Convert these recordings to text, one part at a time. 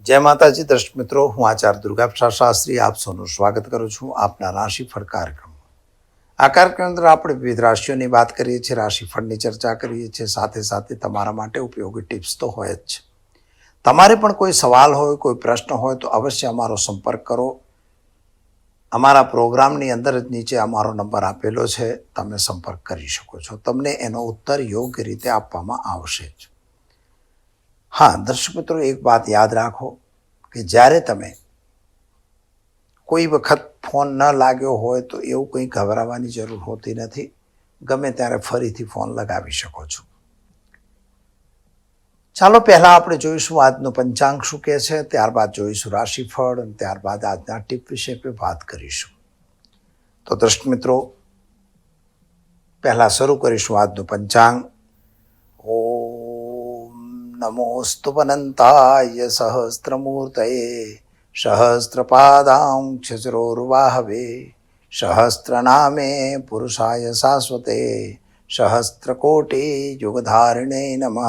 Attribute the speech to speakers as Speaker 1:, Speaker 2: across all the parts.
Speaker 1: જય માતાજી દર્શક મિત્રો, હું આચાર્ય દુર્ગાપ્રસાદ શાસ્ત્રી આપ સૌનું સ્વાગત કરું છું આપના રાશિફળ કાર્યક્રમમાં. આ કાર્યક્રમ અંદર આપણે વિવિધ રાશિઓની વાત કરીએ છીએ, રાશિફળની ચર્ચા કરીએ છીએ, સાથે સાથે તમારા માટે ઉપયોગી ટિપ્સ તો હોય જ છે. તમારે પણ કોઈ સવાલ હોય, કોઈ પ્રશ્ન હોય તો અવશ્ય અમારો સંપર્ક કરો. અમારા પ્રોગ્રામની અંદર જ નીચે અમારો નંબર આપેલો છે, તમે સંપર્ક કરી શકો છો. તમને એનો ઉત્તર યોગ્ય રીતે આપવામાં આવશે જ. હા દર્શક મિત્રો, એક વાત યાદ રાખો કે જ્યારે તમે કોઈ વખત ફોન ન લાગ્યો હોય તો એવું કંઈ ગભરાવાની જરૂર હોતી નથી. ગમે ત્યારે ફરીથી ફોન લગાવી શકો છો. ચાલો પહેલાં આપણે જોઈશું આજનું પંચાંગ શું કહે છે, ત્યારબાદ જોઈશું રાશિફળ અને ત્યારબાદ આજના ટીપ વિશે વાત કરીશું. તો દર્શક મિત્રો, પહેલાં શરૂ કરીશું આજનું પંચાંગ. નમોસ્તુ અનંતાય સહસ્ત્રમૂર્તયે સહસ્ત્રપાદાંક્ષરોર્વાહવે સહસ્ત્રનામે પુરુષાય શાશ્વતે સહસ્ત્રકોટી યુગધારિણે નમઃ.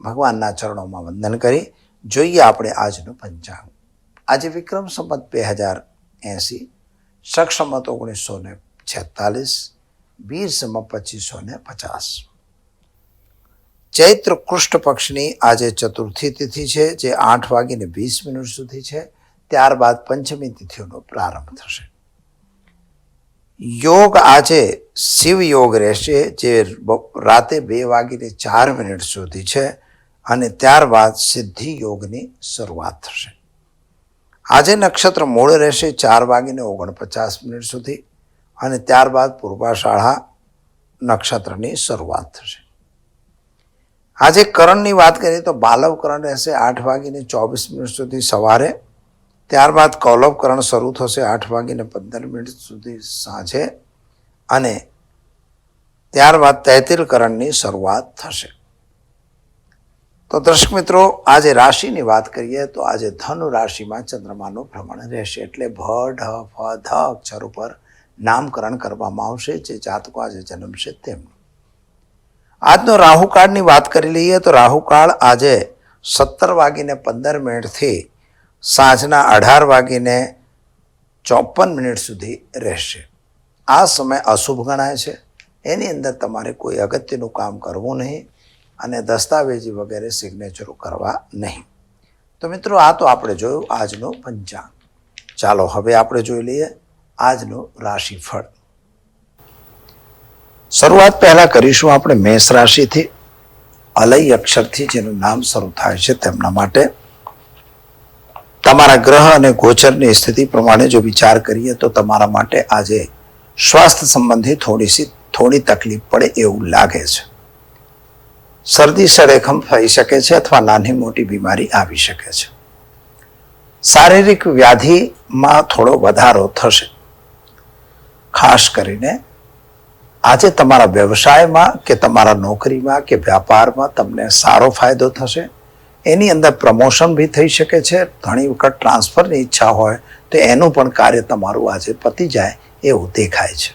Speaker 1: ભગવાનના ચરણોમાં વંદન કરી જોઈએ આપણે આજનું પંચાંગ. આજે વિક્રમ સંવત 2080, શક સંવત 1946, વીર સંવત 2550. ચૈત્ર કૃષ્ણ પક્ષની આજે ચતુર્થી તિથિ છે, જે 8:20 સુધી છે. ત્યારબાદ પંચમી તિથિઓનો પ્રારંભ થશે. યોગ આજે શિવ યોગ રહેશે, જે રાતે 2:04 સુધી છે અને ત્યારબાદ સિદ્ધિ યોગની શરૂઆત થશે. આજે નક્ષત્ર મૂળ રહેશે 4:49 સુધી અને ત્યારબાદ પૂર્વાષાઢા નક્ષત્રની શરૂઆત થશે. આજે કરણની વાત કરીએ તો બાલવ કરણ રહેશે 8:24 સુધી સવારે. ત્યારબાદ કૌલવ કરણ શરૂ થશે 8:15 સુધી સાંજે અને ત્યારબાદ તૈતિલ કરણની શરૂઆત થશે. તો દર્શક મિત્રો, આજે રાશિની વાત કરીએ તો આજે ધનુ રાશિમાં ચંદ્રમાનું ભ્રમણ રહેશે, એટલે ભ, ઢ, ફ, ધ અક્ષર ઉપર નામકરણ કરવામાં આવશે જે જાતકો આજે જન્મશે તેમનું. આજનો રાહુકાળની વાત કરી લઈએ તો રાહુકાળ આજે 17:15 થી સાંજના 18:54 સુધી રહેશે. આ સમય અશુભ ગણાય છે. એની અંદર તમારે કોઈ અગત્યનું કામ કરવું નહીં અને દસ્તાવેજી વગેરે સિગ્નેચરો કરવા નહીં. તો મિત્રો, આ તો આપણે જોયું આજનું પંચાંગ. ચાલો હવે આપણે જોઈ લઈએ આજનું રાશિફળ. શરૂઆત પહેલા કરીશું આપણે મેષ રાશિથી. અલય અક્ષરથી જેનું નામ શરૂ થાય છે તેમના માટે તમારા ગ્રહ અને ગોચરની સ્થિતિ પ્રમાણે જો વિચાર કરીએ તો તમારા માટે આજે સ્વાસ્થ્ય સંબંધી થોડી તકલીફ પડે એવું લાગે છે. શરદી સળેખમ થઈ શકે છે અથવા નાની મોટી બીમારી આવી શકે છે. શારીરિક વ્યાધિમાં થોડો વધારો થશે. ખાસ કરીને આજે તમારા વ્યવસાયમાં કે તમારા નોકરીમાં કે વ્યાપારમાં તમને સારો ફાયદો થશે. એની અંદર પ્રમોશન બી થઈ શકે છે. ઘણી વખત ટ્રાન્સફરની ઈચ્છા હોય તો એનું પણ કાર્ય તમારું આજે પતી જાય એવું દેખાય છે.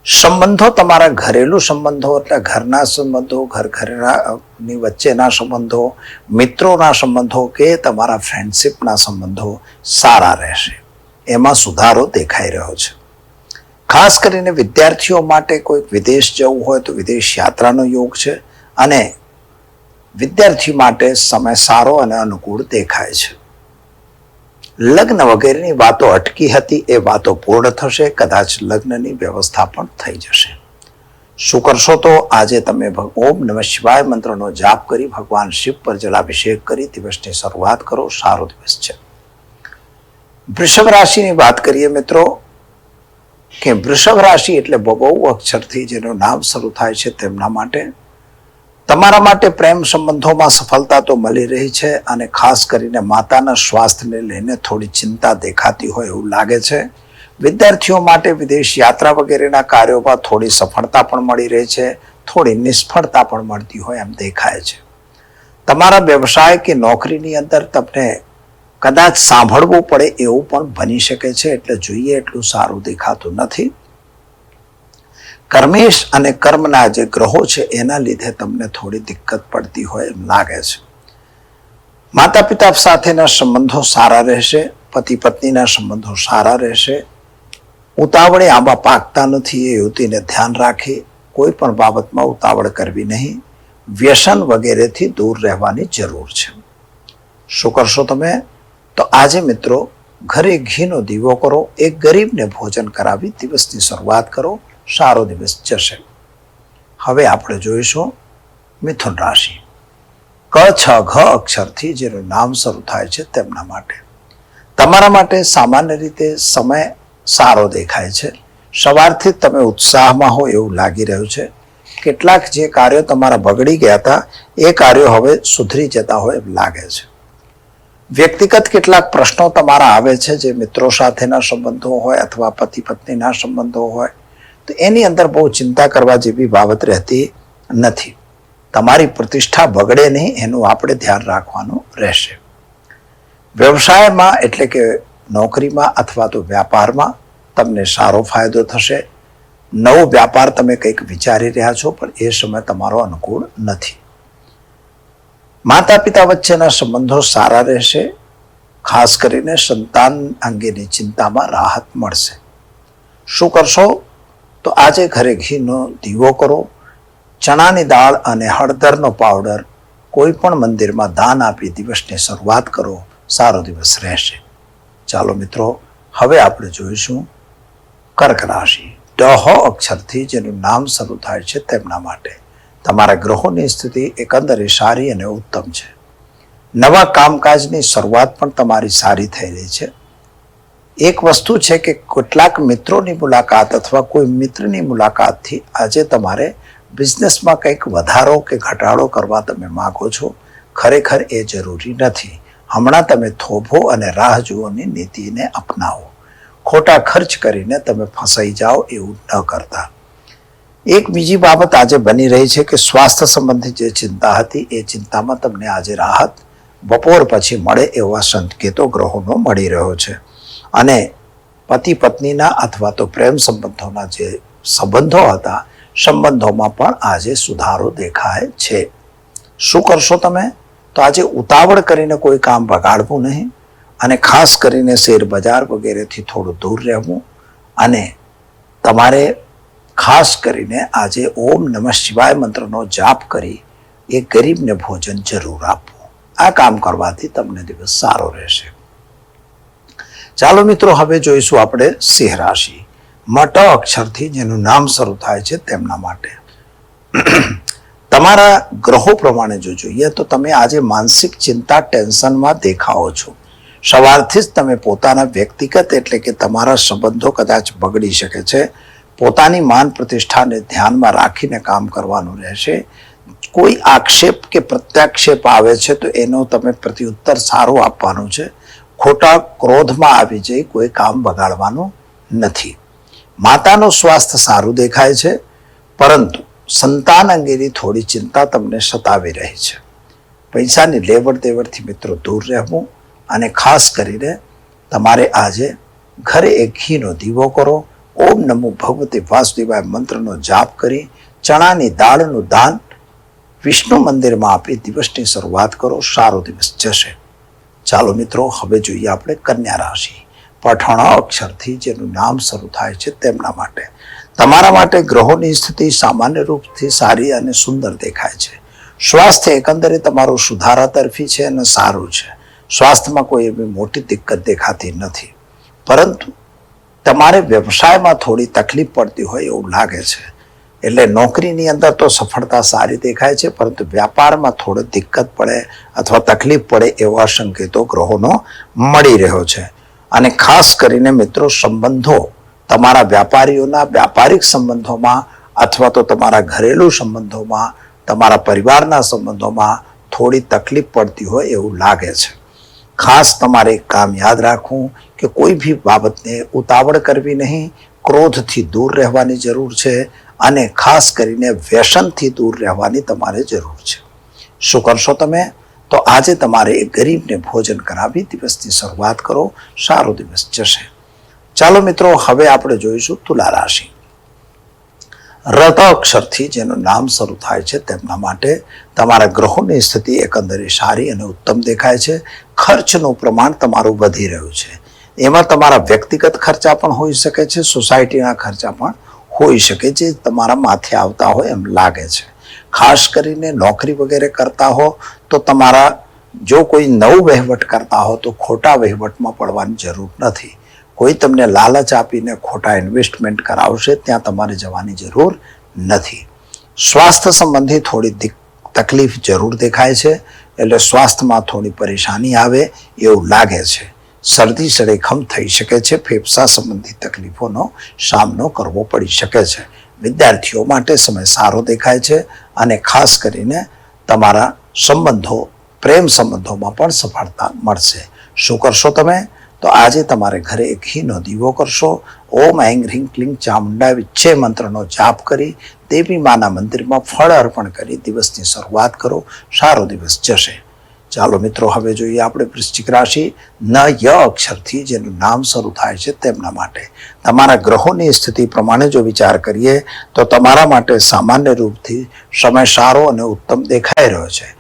Speaker 1: સંબંધો, તમારા ઘરેલું સંબંધો એટલે ઘરના સંબંધો, ઘરની વચ્ચેના સંબંધો, મિત્રોના સંબંધો કે તમારા ફ્રેન્ડશીપના સંબંધો સારા રહેશે. એમાં સુધારો દેખાઈ રહ્યો છે. ખાસ કરીને વિદ્યાર્થીઓ માટે કોઈ વિદેશ જવું હોય તો વિદેશ યાત્રાનો યોગ છે અને વિદ્યાર્થી માટે સમય સારો અને અનુકૂળ દેખાય છે. લગ્ન વગેરેની વાતો અટકી હતી એ વાતો પૂર્ણ થશે. કદાચ લગ્નની વ્યવસ્થા પણ થઈ જશે. શું કરશો તો આજે તમે ઓમ નમઃ શિવાય મંત્રનો જાપ કરી ભગવાન શિવ પર જલાભિષેક કરી દિવસની શરૂઆત કરો. સારો દિવસ છે. વૃષભ રાશિની વાત કરીએ મિત્રો કે વૃષભ રાશિ એટલે બહુ અક્ષરથી જેનું નામ શરૂ થાય છે તેમના માટે તમારા માટે પ્રેમ સંબંધોમાં સફળતા તો મળી રહી છે અને ખાસ કરીને માતાના સ્વાસ્થ્યને લઈને થોડી ચિંતા દેખાતી હોય એવું લાગે છે. વિદ્યાર્થીઓ માટે વિદેશ યાત્રા વગેરેના કાર્યોમાં થોડી સફળતા પણ મળી રહી છે, થોડી નિષ્ફળતા પણ મળતી હોય એમ દેખાય છે. તમારા વ્યવસાય કે નોકરીની અંદર તમને કદાચ સાંભળવું પડે એવું પણ બની શકે છે, એટલે જોઈએ એટલું સારું દેખાતું નથી. કર્મેશ અને કર્મના જે ગ્રહો છે એના લીધે તમને થોડી દિક્કત પડતી હોય એમ લાગે છે. માતા પિતા સાથેના સંબંધો સારા રહેશે, પતિ પત્નીના સંબંધો સારા રહેશે. ઉતાવળે આંબા પાકતા નથી એ યુવતીને ધ્યાન રાખી કોઈ પણ બાબતમાં ઉતાવળ કરવી નહીં. વ્યસન વગેરેથી દૂર રહેવાની જરૂર છે. શું કરશો તમે? તો આજે મિત્રો ઘરે ઘીનો દીવો કરો, એક ગરીબને ભોજન કરાવી દિવસની શરૂઆત કરો. સારો દિવસ જશે. હવે આપણે જોઈશું મિથુન રાશિ. ક છ ઘ અક્ષરથી જેનું નામ શરૂ થાય છે તેમના માટે. તમારા માટે સામાન્ય રીતે સમય સારો દેખાય છે. સવારથી તમે ઉત્સાહમાં હો એવું લાગી રહ્યું છે. કેટલાક જે કાર્યો તમારા બગડી ગયા હતા એ કાર્યો હવે સુધરી જતા હોય એમ લાગે છે. વ્યક્તિગત કેટલાક પ્રશ્નો તમારા આવે છે, જે મિત્રો સાથેના સંબંધો હોય અથવા પતિ પત્નીના સંબંધો હોય, તો એની અંદર બહુ ચિંતા કરવા જેવી બાબત રહેતી નથી. તમારી પ્રતિષ્ઠા બગડે નહીં એનું આપણે ધ્યાન રાખવાનું રહેશે. વ્યવસાયમાં એટલે કે નોકરીમાં અથવા તો વ્યાપારમાં તમને સારો ફાયદો થશે. નવો વ્યાપાર તમે કંઈક વિચારી રહ્યા છો, પણ એ સમય તમારો અનુકૂળ નથી. માતા પિતા વચ્ચેના સંબંધો સારા રહેશે. ખાસ કરીને સંતાન અંગેની ચિંતામાં રાહત મળશે. શું કરશો? તો આજે ઘરે ઘીનો દીવો કરો. ચણાની દાળ અને હળદરનો પાવડર કોઈ પણ મંદિરમાં દાન આપી દિવસની શરૂઆત કરો. સારો દિવસ રહેશે. ચાલો મિત્રો, હવે આપણે જોઈશું કર્ક રાશિ. ડ અક્ષરથી જેનું નામ શરૂ થાય છે તેમના માટે. તમારા ગ્રહોની સ્થિતિ એકંદરે સારી અને ઉત્તમ છે. નવા કામકાજની શરૂઆત પણ તમારી સારી થઈ રહી છે. એક વસ્તુ છે કે કેટલાક મિત્રોની મુલાકાત અથવા કોઈ મિત્રની મુલાકાતથી આજે તમારે બિઝનેસમાં કંઈક વધારો કે ઘટાડો કરવા તમે માગો છો. ખરેખર એ જરૂરી નથી. હમણાં તમે થોભો અને રાહ જુઓની નીતિને અપનાવો. ખોટા ખર્ચ કરીને તમે ફસાઈ જાઓ એવું ન કરતા. એક બીજી બાબત આજે બની રહી છે કે સ્વાસ્થ્ય સંબંધી જે ચિંતા હતી એ ચિંતામાં તમને આજે રાહત બપોર પછી મળે એવા સંકેતો ગ્રહોનો મળી રહ્યો છે. અને પતિ પત્નીના અથવા તો પ્રેમ સંબંધોના જે સંબંધો હતા, સંબંધોમાં પણ આજે સુધારો દેખાય છે. શું કરશો તમે? તો આજે ઉતાવળ કરીને કોઈ કામ બગાડવું નહીં, અને ખાસ કરીને શેર બજાર વગેરેથી થોડું દૂર રહેવું. અને તમારે ખાસ કરીને આજે ઓમ નમઃ શિવાય મંત્રનો જાપ કરી એ ગરીબને ભોજન જરૂર આપવું. આ કામ કરવાથી તમને દિવસ સારો રહેશે. ચાલો મિત્રો, હવે જોઈશું આપણે સિંહ રાશિ. મટ અક્ષરથી જેનું નામ શરૂ થાય છે તેમના માટે. તમારા ગ્રહો પ્રમાણે જો જોઈએ તો તમે આજે માનસિક ચિંતા, ટેન્શનમાં દેખાઓ છો. સવારથી જ તમે પોતાના વ્યક્તિગત એટલે કે તમારા સંબંધો કદાચ બગડી શકે છે. પોતાની માન પ્રતિષ્ઠાને ધ્યાનમાં રાખીને કામ કરવાનું રહેશે. કોઈ આક્ષેપ કે પ્રત્યાક્ષેપ આવે છે તો એનો તમે પ્રત્યુત્તર સારો આપવાનું છે. ખોટા ક્રોધમાં આવી જઈ કોઈ કામ બગાડવાનું નથી. માતાનું સ્વાસ્થ્ય સારું દેખાય છે, પરંતુ સંતાન અંગેની થોડી ચિંતા તમને સતાવી રહી છે. પૈસાની લેવડ દેવડથી મિત્રો દૂર રહેવું. અને ખાસ કરીને તમારે આજે ઘરે એક ઘીનો દીવો કરો. ઓમ નમો ભગવતે વાસુદેવાય મંત્રનો જાપ કરી ચણાની દાળનું દાન વિષ્ણુ મંદિરમાં આપી દિવસની શરૂઆત કરો. સારો દિવસ જશે. ચાલો મિત્રો, હવે જોઈએ આપણે કન્યા રાશિ. પઠણ અક્ષરથી જેનું નામ શરૂ થાય છે તેમના માટે. તમારા માટે ગ્રહોની સ્થિતિ સામાન્ય રૂપથી સારી અને સુંદર દેખાય છે. સ્વાસ્થ્ય એકંદરે તમારું સુધારા તરફી છે અને સારું છે. સ્વાસ્થ્યમાં કોઈ એવી મોટી દિક્કત દેખાતી નથી, પરંતુ તમારે વ્યવસાયમાં થોડી તકલીફ પડતી હોય એવું લાગે છે. એટલે નોકરીની અંદર તો સફળતા સારી દેખાય છે, પરંતુ વ્યાપારમાં થોડી દિક્કત પડે અથવા તકલીફ પડે એવા સંકેતો ગ્રહોનો મળી રહ્યો છે. અને ખાસ કરીને મિત્રો, સંબંધો તમારા વ્યાપારીઓના વ્યાપારિક સંબંધોમાં અથવા તો તમારા ઘરેલું સંબંધોમાં, તમારા પરિવારના સંબંધોમાં થોડી તકલીફ પડતી હોય એવું લાગે છે. ખાસ તમારે એક કામ યાદ રાખવું કે કોઈ બી બાબતને ઉતાવળ કરવી નહીં. ક્રોધથી દૂર રહેવાની જરૂર છે અને ખાસ કરીને વ્યસનથી દૂર રહેવાની તમારે જરૂર છે. શું કરશો તમે? તો આજે તમારે એક ગરીબને ભોજન કરાવી દિવસની શરૂઆત કરો. સારો દિવસ જશે. ચાલો મિત્રો, હવે આપણે જોઈશું તુલા રાશિ. રત અક્ષરથી જેનું નામ શરૂ થાય છે તેમના માટે તમારા ગ્રહોની સ્થિતિ એકંદરે સારી અને ઉત્તમ દેખાય છે. ખર્ચનું પ્રમાણ તમારું વધી રહ્યું છે. એમાં તમારા વ્યક્તિગત ખર્ચા પણ હોઈ શકે છે, સોસાયટીના ખર્ચા પણ હોઈ શકે, જે તમારા માથે આવતા હોય એમ લાગે છે. ખાસ કરીને નોકરી વગેરે કરતા હો તો તમારા જો કોઈ નવું વહીવટ કરતા હો તો ખોટા વહીવટમાં પડવાની જરૂર નથી. કોઈ તમને લાલચ આપીને ખોટા ઇન્વેસ્ટમેન્ટ કરાવશે ત્યાં તમારે જવાની જરૂર નથી. સ્વાસ્થ્ય સંબંધી થોડી તકલીફ જરૂર દેખાય છે, એટલે સ્વાસ્થ્યમાં થોડી પરેશાની આવે એવું લાગે છે. શરદી સળેખમ થઈ શકે છે. ફેફસા સંબંધી તકલીફોનો સામનો કરવો પડી શકે છે. વિદ્યાર્થીઓ માટે સમય સારો દેખાય છે અને ખાસ કરીને તમારા સંબંધો, પ્રેમ સંબંધોમાં પણ સફળતા મળશે. શું કરશો તમે? તો આજે તમારે ઘરે એક ઘીનો દીવો કરશો. ઓમ ऐं ह्रीं क्लीं ચામુંડા વિચ્છે મંત્રનો જાપ કરી દેવી માના મંદિરમાં ફળ અર્પણ કરી દિવસની શરૂઆત કરો. સારો દિવસ જશે. ચાલો મિત્રો, હવે જોઈએ આપણે વૃશ્ચિક રાશિ. ન ય અક્ષરથી જેનું નામ શરૂ થાય છે તેમના માટે તમારા ગ્રહોની સ્થિતિ પ્રમાણે જો વિચાર કરીએ તો તમારા માટે સામાન્ય રૂપથી સમય સારો અને ઉત્તમ દેખાઈ રહ્યો છે.